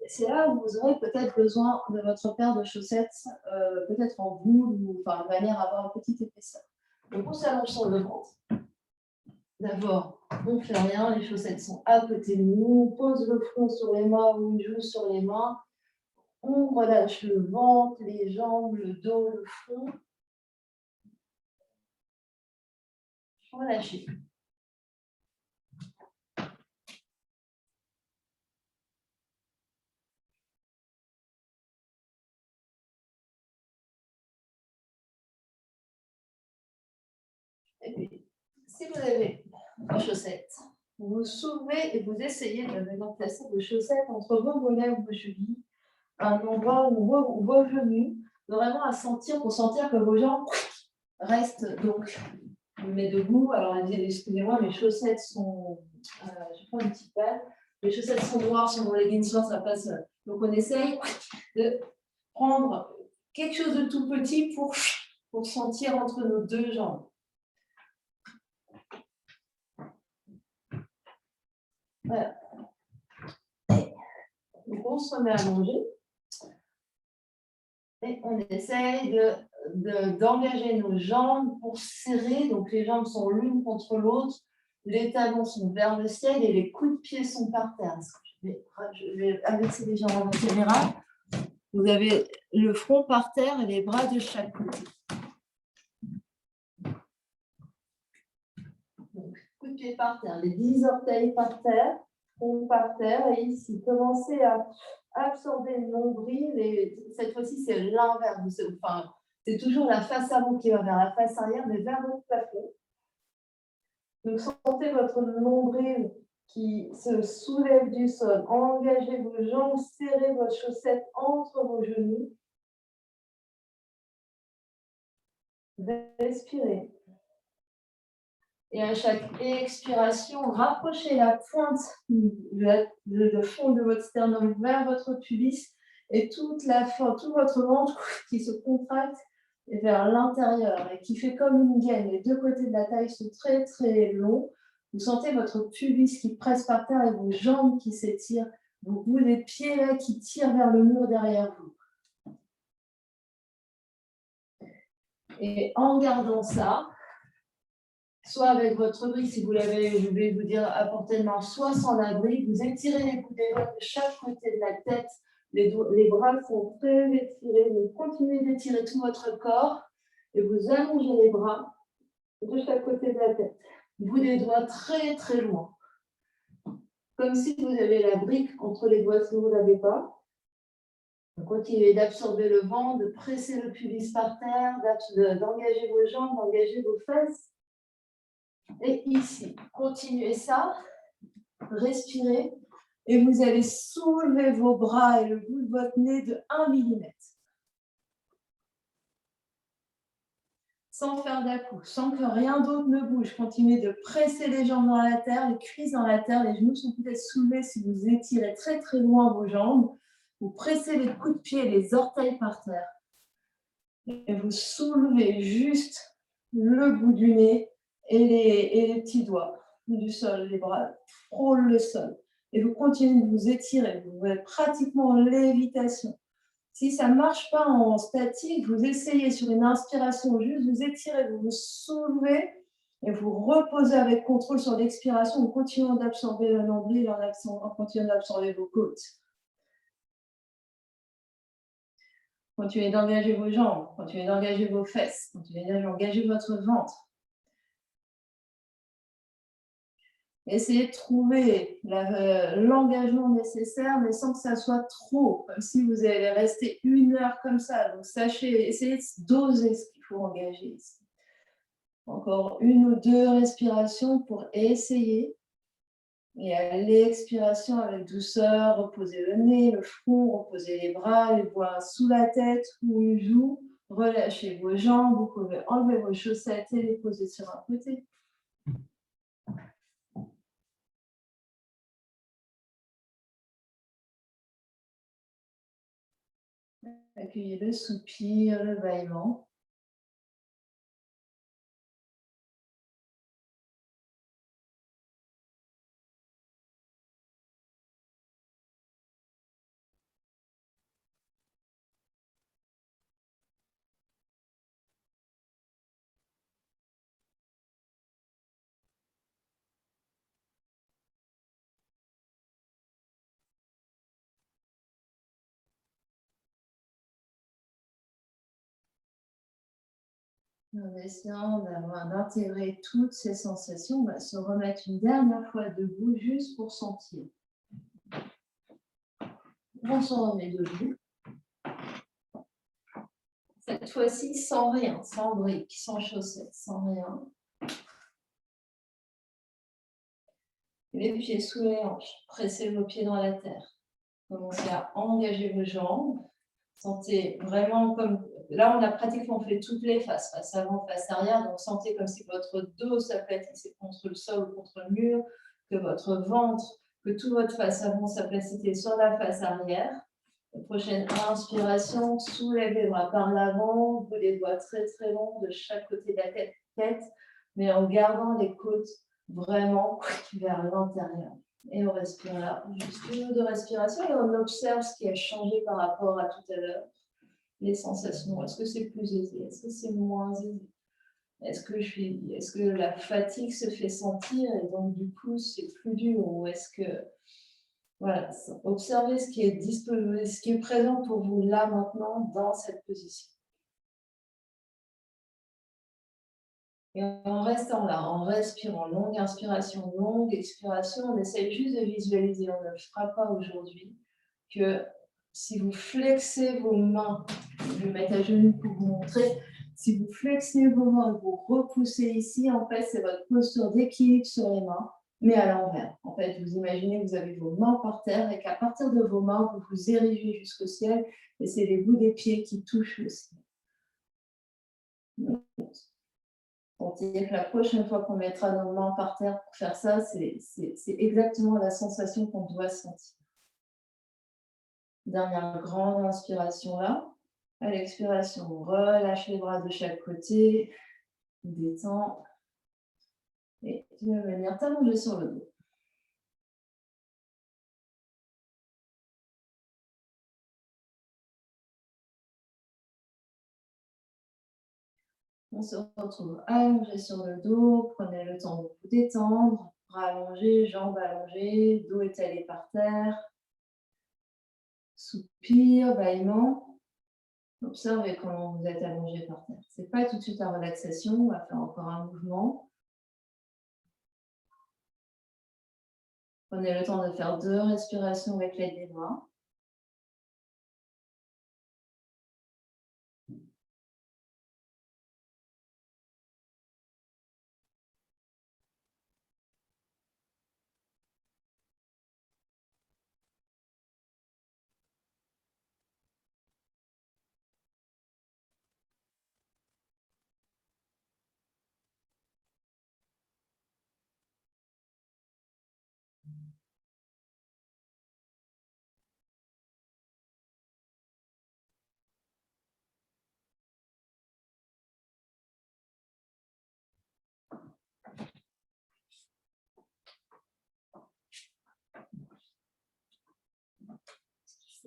C'est là où vous aurez peut-être besoin de votre paire de chaussettes, peut-être en boule ou enfin, de manière à avoir une petite épaisseur. Donc on s'allonge sur le ventre. D'abord, on ne fait rien, les chaussettes sont à côté de nous. On pose le front sur les mains ou une joue sur les mains. On relâche le ventre, les jambes, le dos, le front. Relâchez. Et puis, si vous avez vos chaussettes, vous vous soulevez et vous essayez de placer vos chaussettes entre vos mollets ou vos chevilles, un endroit où vos genoux, vraiment à sentir, pour sentir que vos jambes restent. Donc, je me mets debout. Alors, excusez-moi, mes chaussettes sont. Je prends une petite palle. Les chaussettes sont noires sur mon leggings noir, ça passe. Donc, on essaye de prendre quelque chose de tout petit pour sentir entre nos deux jambes. Voilà. Donc, on se remet à manger. Et on essaye d'engager nos jambes pour serrer. Donc, les jambes sont l'une contre l'autre. Les talons sont vers le ciel et les coups de pied sont par terre. Je vais abaisser les jambes à la caméra. Vous avez le front par terre et les bras de chaque côté. Donc, coup de pied par terre, les 10 orteils par terre, front par terre. Et ici, commencez à absorber le nombril. Et cette fois-ci, c'est l'inverse. Enfin, c'est toujours la face avant qui va vers la face arrière, mais vers votre plafond. Donc, sentez votre nombril qui se soulève du sol. Engagez vos jambes, serrez vos chaussettes entre vos genoux. Respirez. Et à chaque expiration, rapprochez la pointe, le fond de votre sternum vers votre pubis et tout votre ventre qui se contracte vers l'intérieur et qui fait comme une gaine. Les deux côtés de la taille sont très très longs. Vous sentez votre pubis qui presse par terre et vos jambes qui s'étirent, vos bouts des pieds là qui tirent vers le mur derrière vous. Et en gardant ça, soit avec votre brique, si vous l'avez, je vais vous dire à portée de main, soit sans la brique, vous étirez les bouts des doigts de chaque côté de la tête, les bras sont très étirés, vous continuez d'étirer tout votre corps et vous allongez les bras de chaque côté de la tête. Bout des doigts très très loin. comme si vous avez la brique entre les doigts si vous ne l'avez pas. Continuez d'absorber le vent, de presser le pubis par terre, d'engager vos jambes, d'engager vos fesses. Et ici, continuez ça, respirez, et vous allez soulever vos bras et le bout de votre nez de 1 mm. Sans faire d'à-coups, sans que rien d'autre ne bouge. Continuez de presser les jambes dans la terre, les cuisses dans la terre, les genoux sont peut-être soulevés si vous étirez très très loin vos jambes. Vous pressez les coups de pied, les orteils par terre. Et vous soulevez juste le bout du nez et les petits doigts du sol, les bras frôlent le sol. Et vous continuez de vous étirer, vous êtes pratiquement en lévitation. Si ça ne marche pas en statique, vous essayez sur une inspiration, juste vous étirez, vous vous soulevez et vous reposez avec contrôle sur l'expiration en continuant d'absorber le nombril, en continuant d'absorber vos côtes. Continuez d'engager vos jambes, continuez d'engager vos fesses, continuez d'engager votre ventre. Essayez de trouver l'engagement nécessaire, mais sans que ça soit trop, comme si vous allez rester 1 heure comme ça. Donc, essayez de doser ce qu'il faut engager ici. Encore 1 ou 2 respirations pour essayer. Et à l'expiration, avec douceur, reposez le nez, le front, reposez les bras, les doigts sous la tête ou une joue. Relâchez vos jambes, vous pouvez enlever vos chaussettes et les poser sur un côté. Accueillez le soupir, le bâillement. En essayant d'intégrer toutes ces sensations, on va se remettre une dernière fois debout juste pour sentir. On se remet debout. Cette fois-ci, sans rien, sans briques, sans chaussettes, sans rien. Les pieds sous les hanches, pressez vos pieds dans la terre. Commencez à engager vos jambes. Sentez vraiment comme... Là, on a pratiquement fait toutes les faces, face avant, face arrière. Donc, sentez comme si votre dos s'aplatissait contre le sol ou contre le mur, que votre ventre, que toute votre face avant s'aplatissait sur la face arrière. La prochaine inspiration, soulevez les bras par l'avant, vous les doigts très très longs de chaque côté de la tête, mais en gardant les côtes vraiment vers l'intérieur. Et on respire là, juste 1 ou 2 respirations et on observe ce qui a changé par rapport à tout à l'heure. Les sensations, est-ce que c'est plus aisé, est-ce que c'est moins aisé, est-ce que la fatigue se fait sentir et donc du coup c'est plus dur, ou est-ce que... Voilà, observez ce qui est disponible, ce qui est présent pour vous là maintenant dans cette position. Et en restant là, en respirant, longue inspiration, longue expiration, on essaie juste de visualiser, on ne le fera pas aujourd'hui, que si vous flexez vos mains, je vais mettre à genoux pour vous montrer, si vous flexez vos mains et vous repoussez ici, en fait, c'est votre posture d'équilibre sur les mains, mais à l'envers. En fait, vous imaginez que vous avez vos mains par terre et qu'à partir de vos mains, vous vous érigez jusqu'au ciel et c'est les bouts des pieds qui touchent le ciel. C'est-à-dire que la prochaine fois qu'on mettra nos mains par terre pour faire ça, c'est exactement la sensation qu'on doit sentir. Dernière grande inspiration là. À l'expiration, relâche les bras de chaque côté, détends. Et tu vas venir t'allonger sur le dos. On se retrouve allongé sur le dos, prenez le temps de vous détendre, bras allongés, jambes allongées, dos étalé par terre. Soupir, bâillement. Observez comment vous êtes allongé par terre. Ce n'est pas tout de suite la relaxation, on va faire encore un mouvement. Prenez le temps de faire 2 respirations avec l'aide des mains.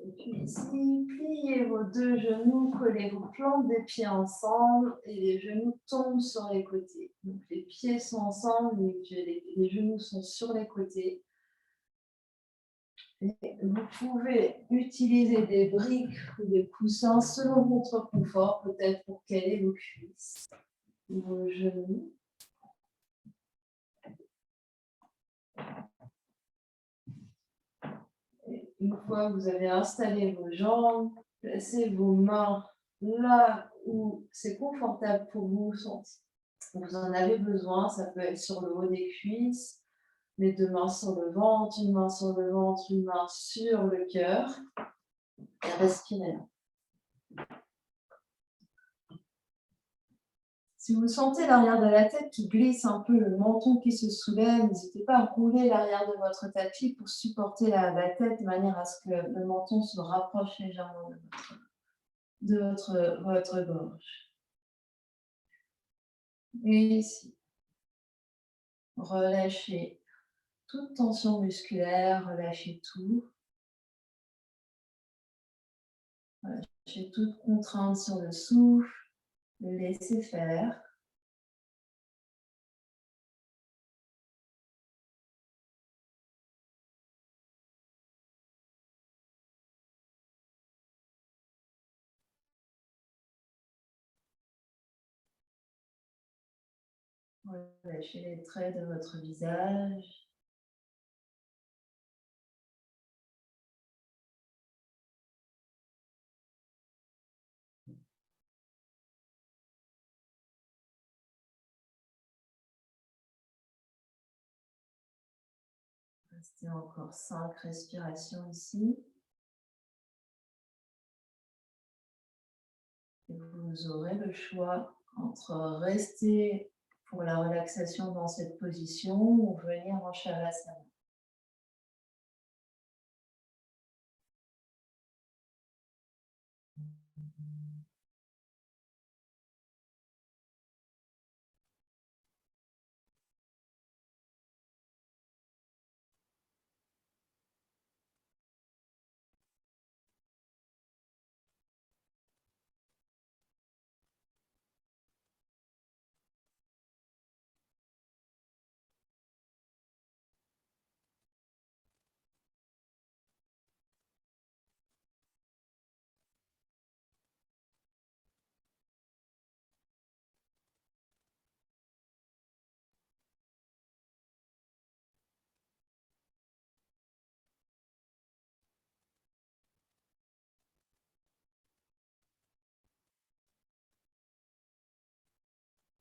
Et puis ici, pliez vos 2 genoux, collez vos plantes des pieds ensemble et les genoux tombent sur les côtés. Donc les pieds sont ensemble, les genoux sont sur les côtés. Et vous pouvez utiliser des briques ou des coussins selon votre confort, peut-être pour caler vos cuisses, vos genoux. Et une fois que vous avez installé vos jambes, placez vos mains là où c'est confortable pour vous. Vous en avez besoin, ça peut être sur le haut des cuisses, les 2 mains sur le ventre, une main sur le ventre, une main sur le cœur. Et respirez. Si vous sentez l'arrière de la tête qui glisse un peu, le menton qui se soulève, n'hésitez pas à rouler l'arrière de votre tapis pour supporter la tête de manière à ce que le menton se rapproche légèrement de votre gorge. Et ici, relâchez toute tension musculaire, relâchez tout. Relâchez toute contrainte sur le souffle, le laissez faire. Relâchez les traits de votre visage. Restez encore 5 respirations ici. Et vous aurez le choix entre rester pour la relaxation dans cette position ou venir en Shavasana.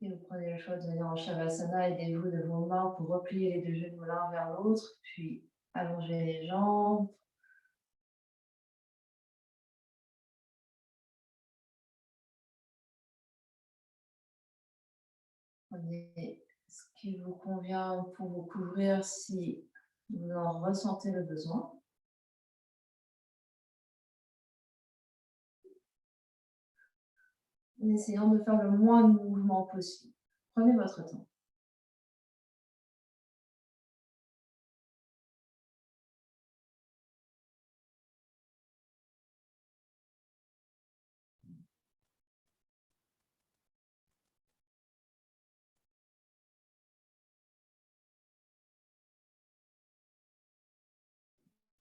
Et vous prenez le choix de venir en Shavasana, aidez-vous de vos mains pour replier les 2 genoux l'un vers l'autre, puis allonger les jambes. Prenez ce qui vous convient pour vous couvrir si vous en ressentez le besoin. En essayant de faire le moins de mouvements possible. Prenez votre temps.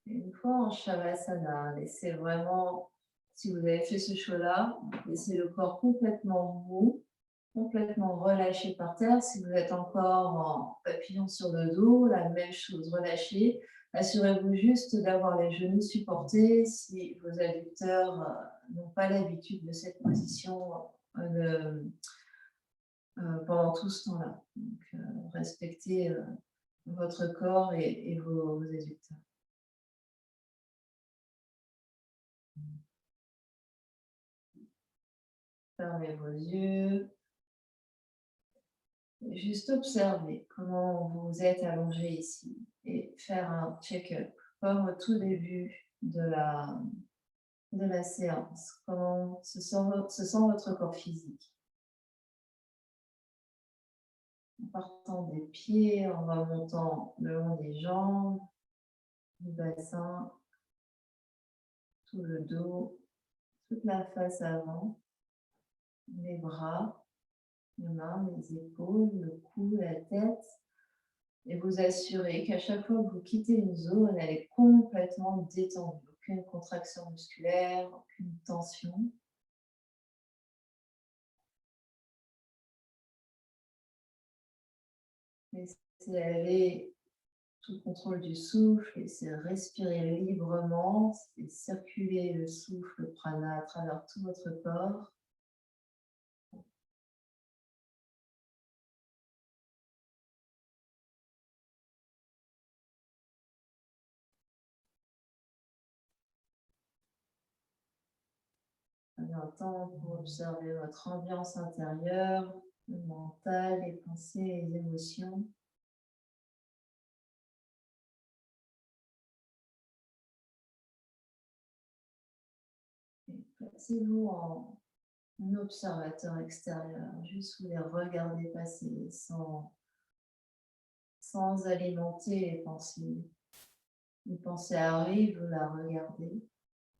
Et une fois en Shavasana, laissez vraiment, si vous avez fait ce choix-là, laissez le corps complètement mou. complètement relâché par terre. Si vous êtes encore en papillon sur le dos, la même chose, relâchez. Assurez-vous juste d'avoir les genoux supportés si vos adducteurs n'ont pas l'habitude de cette position pendant tout ce temps-là. Donc, respectez votre corps et vos adducteurs. Fermez vos yeux. Juste observer comment vous êtes allongé ici et faire un check-up, comme au tout début de la séance. Comment se sent votre corps physique. En partant des pieds, en remontant le long des jambes, du bassin, tout le dos, toute la face avant, les bras, les mains, les épaules, le cou, la tête. Et vous assurez qu'à chaque fois que vous quittez une zone, elle est complètement détendue. Aucune contraction musculaire, aucune tension. Laissez aller tout contrôle du souffle, laissez respirer librement, et circuler le souffle, le prana à travers tout votre corps. Prenez un temps pour observer votre ambiance intérieure, le mental, les pensées, les émotions. Et placez-vous en observateur extérieur, juste vous les regardez passer sans alimenter les pensées. Une pensée arrive, vous la regardez,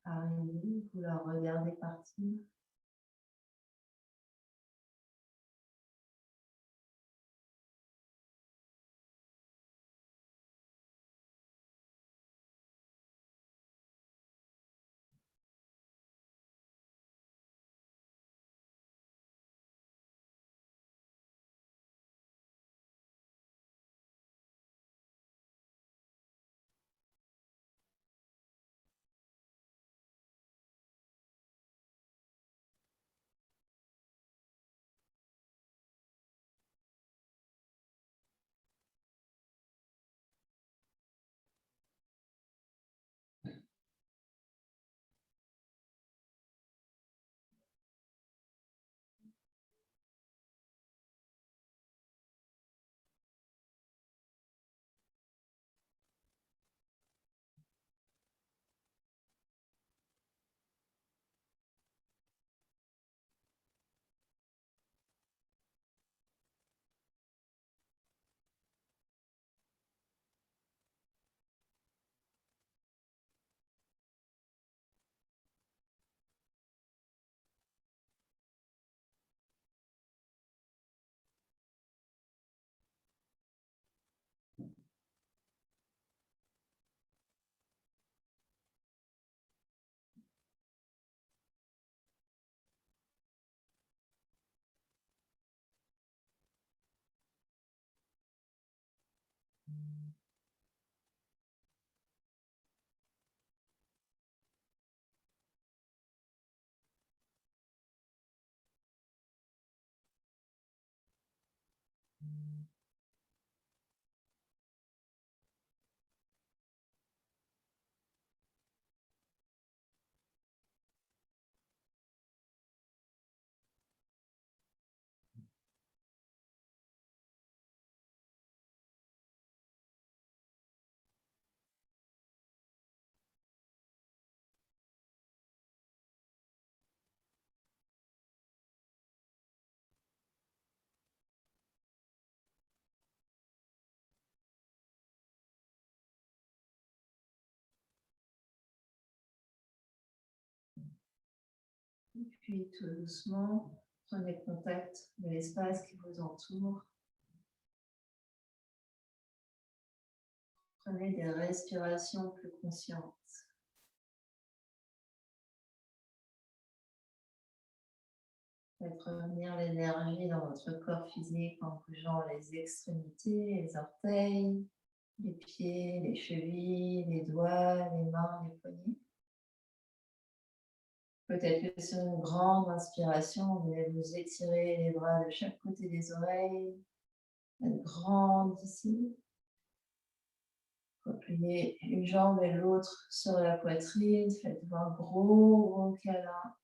arriver, vous la regardez partir. Puis tout doucement, prenez contact de l'espace qui vous entoure. Prenez des respirations plus conscientes. Faites revenir l'énergie dans votre corps physique en bougeant les extrémités, les orteils, les pieds, les chevilles, les doigts, les mains, les poignets. Peut-être que sur une grande inspiration, vous allez vous étirer les bras de chaque côté des oreilles, une grande ici. Repliez une jambe et l'autre sur la poitrine, faites-vous un gros câlin.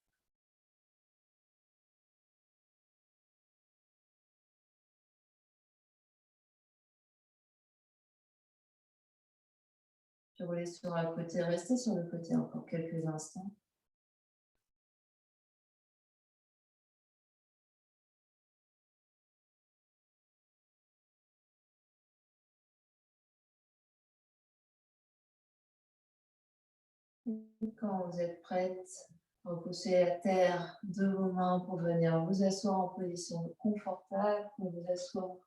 Je vous laisse sur un côté, restez sur le côté encore quelques instants. Quand vous êtes prête, repoussez la terre de vos mains pour venir vous asseoir en position confortable, pour vous asseoir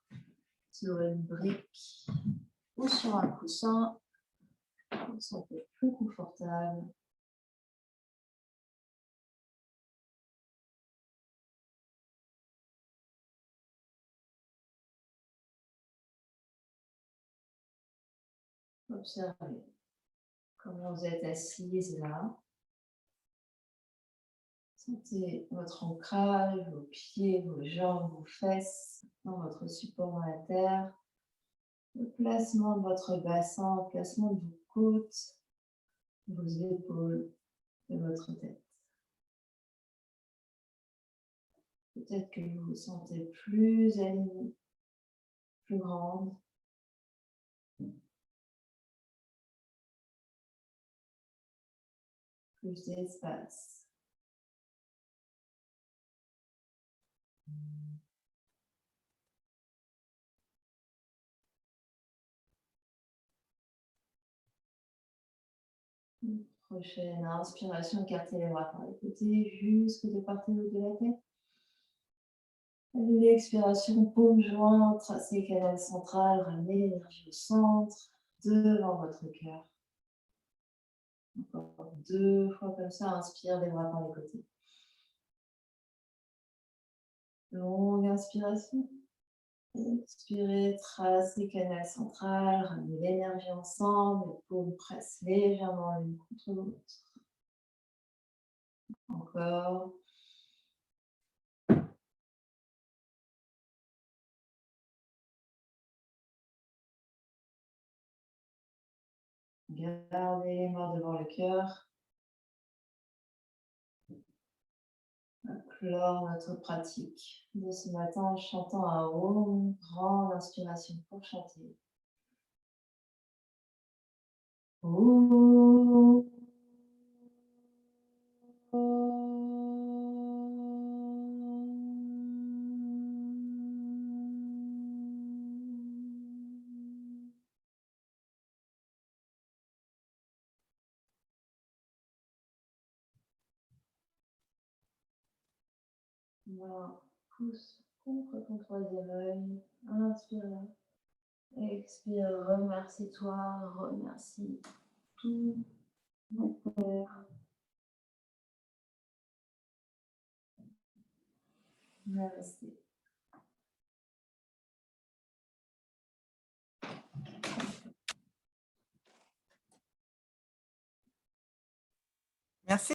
sur une brique ou sur un coussin, vous sentez plus confortable. Observez comment vous êtes assise là. Sentez votre ancrage, vos pieds, vos jambes, vos fesses dans votre support dans la terre. Le placement de votre bassin, le placement de vos côtes, vos épaules, de votre tête. Peut-être que vous vous sentez plus alignée, plus grande. Plus d'espace. Prochaine inspiration, écartez les bras par les côtés, jusque de part et d'autre de la tête. L'expiration, paume jointe, tracez canal central, ramenez l'énergie au centre, devant votre cœur. Encore 2 fois comme ça, inspire les bras par les côtés. Longue inspiration. Expirez, tracez canal central, ramenez l'énergie ensemble, les paumes pressent légèrement l'une contre l'autre. Encore. Gardez les mains devant le cœur. Clore notre pratique de ce matin en chantant un Om, grande inspiration pour chanter. Om. Voilà, pousse contre ton troisième œil. Inspire là. Expire, remercie-toi, remercie tout mon cœur. Merci.